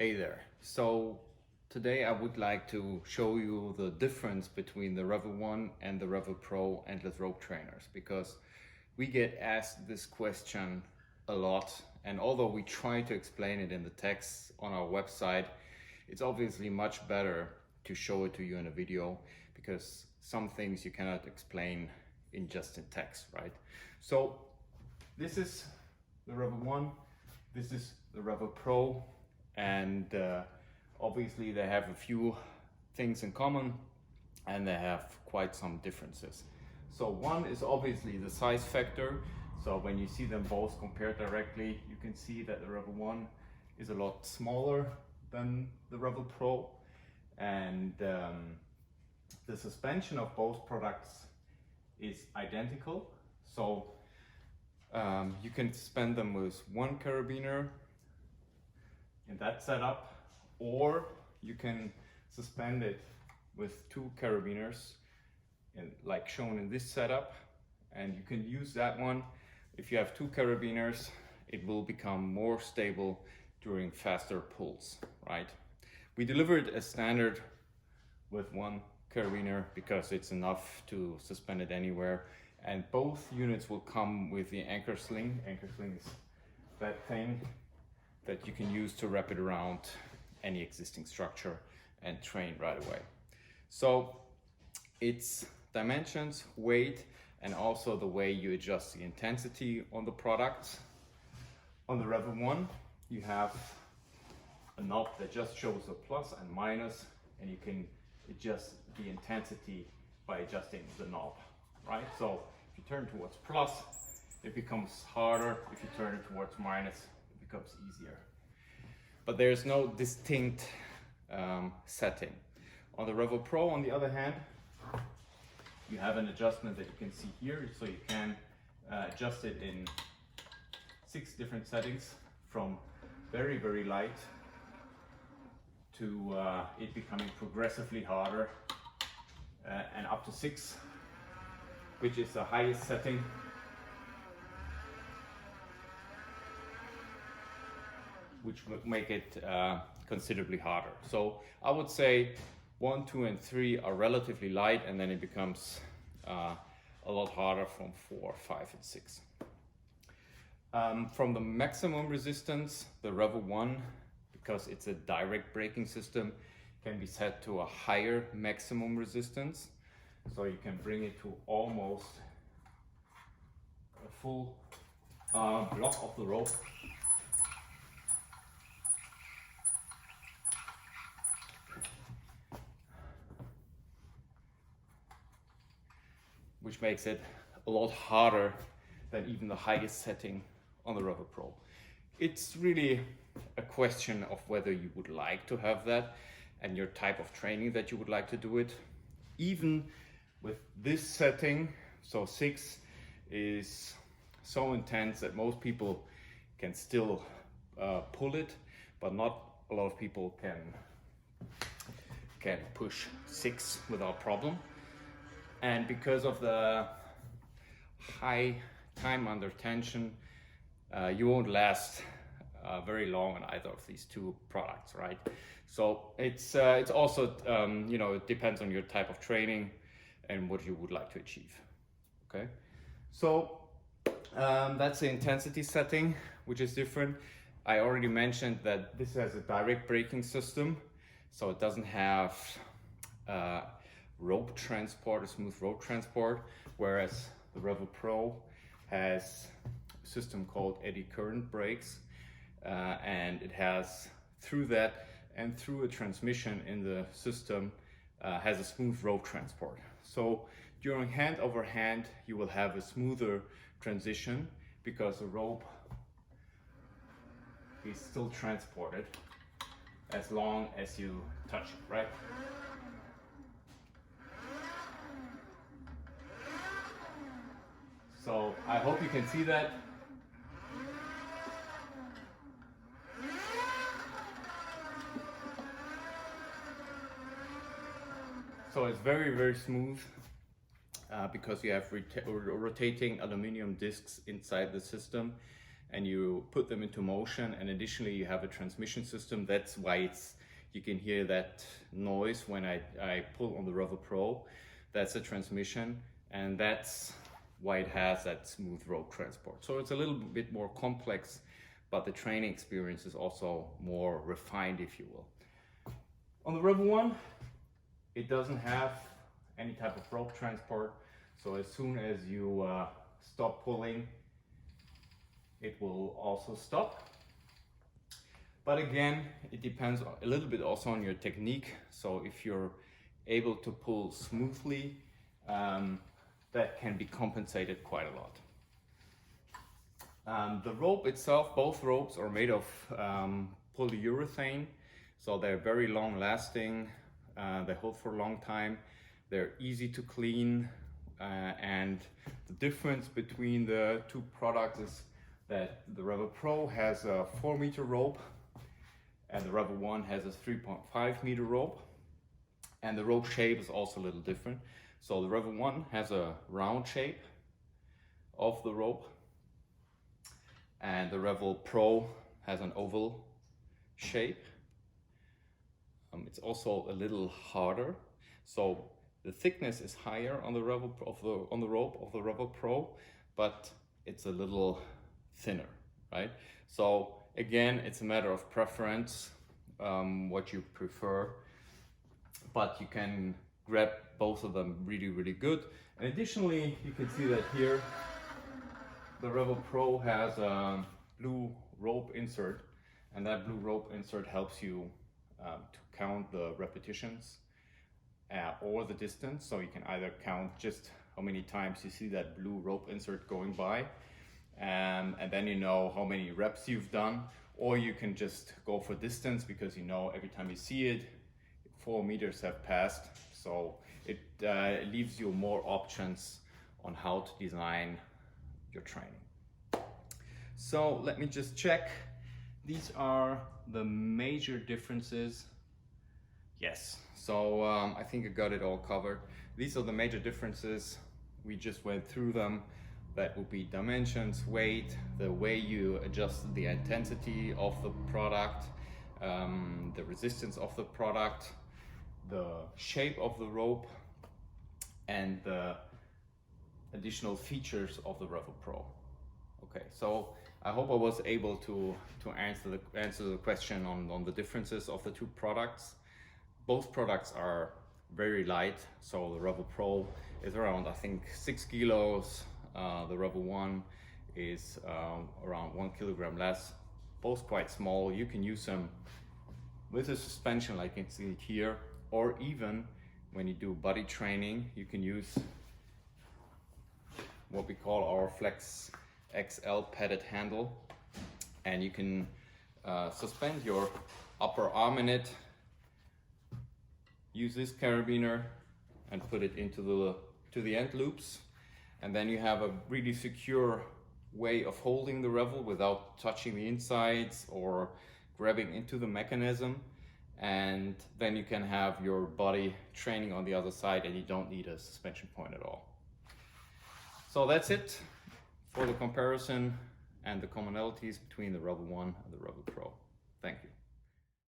Hey there. So today I would like to show you the difference between the revvll and the revvll Pro endless rope trainers, because we get asked this question a lot, and although we try to explain it in the text on our website, it's obviously much better to show it to you in a video, because some things you cannot explain in just in text, right? So this is the revvll, this is the revvll Pro, and obviously they have a few things in common and they have quite some differences. So one is obviously the size factor. So when you see them both compared directly, you can see that the revvll is a lot smaller than the revvll Pro, and the suspension of both products is identical. So you can suspend them with one carabiner in that setup, or you can suspend it with two carabiners, like shown in this setup, and you can use that one. If you have two carabiners, it will become more stable during faster pulls, right? We deliver it as standard with one carabiner because it's enough to suspend it anywhere, and both units will come with the anchor sling. Anchor sling is that thing that you can use to wrap it around any existing structure and train right away. So its dimensions, weight, and also the way you adjust the intensity on the product. On the revvll, you have a knob that just shows a plus and minus, and you can adjust the intensity by adjusting the knob, right? So if you turn towards plus, it becomes harder. If you turn it towards minus, becomes easier. But there's no distinct setting. On the revvll Pro, on the other hand, you have an adjustment that you can see here, so you can adjust it in 6 different settings, from very, very light to it becoming progressively harder, and up to 6, which is the highest setting. Which would make it considerably harder. So I would say 1, 2, and 3 are relatively light, and then it becomes a lot harder from 4, 5, and 6. From the maximum resistance, the revvll, because it's a direct braking system, can be set to a higher maximum resistance. So you can bring it to almost a full block of the rope. Which makes it a lot harder than even the highest setting on the revvll Pro. It's really a question of whether you would like to have that and your type of training that you would like to do it. Even with this setting, so 6 is so intense that most people can still pull it, but not a lot of people can push 6 without problem. And because of the high time under tension, you won't last very long on either of these two products, right? So it's also, it depends on your type of training and what you would like to achieve, okay? So that's the intensity setting, which is different. I already mentioned that this has a direct braking system, so it doesn't have rope transport, a smooth rope transport, whereas the revvll Pro has a system called eddy current brakes, and it has, through that and through a transmission in the system, has a smooth rope transport. So during hand over hand, you will have a smoother transition because the rope is still transported as long as you touch it, right? So I hope you can see that. So it's very, very smooth because you have rotating aluminum discs inside the system, and you put them into motion, and additionally you have a transmission system. That's why you can hear that noise when I pull on the revvll Pro. That's a transmission, and that's why it has that smooth rope transport. So it's a little bit more complex, but the training experience is also more refined, if you will. On the revvll One, it doesn't have any type of rope transport. So as soon as you stop pulling, it will also stop. But again, it depends a little bit also on your technique. So if you're able to pull smoothly, that can be compensated quite a lot. The rope itself, both ropes are made of polyurethane, so they're very long lasting, they hold for a long time, they're easy to clean, and the difference between the two products is that the revvll Pro has a 4-meter rope and the revvll One has a 3.5-meter rope, and the rope shape is also a little different. So the revvll One has a round shape of the rope, and the revvll Pro has an oval shape. It's also a little harder, so the thickness is higher on the rope of the revvll Pro, but it's a little thinner, right? So again, it's a matter of preference, what you prefer, but you can grab both of them really, really good. And additionally, you can see that here the revvll Pro has a blue rope insert, and that blue rope insert helps you to count the repetitions or the distance. So you can either count just how many times you see that blue rope insert going by, and then you know how many reps you've done, or you can just go for distance because you know every time you see it, 4 meters have passed. So it leaves you more options on how to design your training. So let me just check. These are the major differences. Yes, so I think I got it all covered. These are the major differences. We just went through them. That would be dimensions, weight, the way you adjust the intensity of the product, the resistance of the product, the shape of the rope, and the additional features of the revvll Pro. Okay, so I hope I was able to answer the question on the differences of the two products. Both products are very light, so the revvll Pro is around, I think, 6 kilos. The revvll One is around 1 kilogram less. Both quite small. You can use them with a suspension like you can see here, or even when you do body training, you can use what we call our Flex XL padded handle, and you can suspend your upper arm in it, use this carabiner and put it into the end loops, and then you have a really secure way of holding the revvll without touching the insides or grabbing into the mechanism, and then you can have your body training on the other side and you don't need a suspension point at all. So that's it for the comparison and the commonalities between the revvll One and the revvll Pro. Thank you.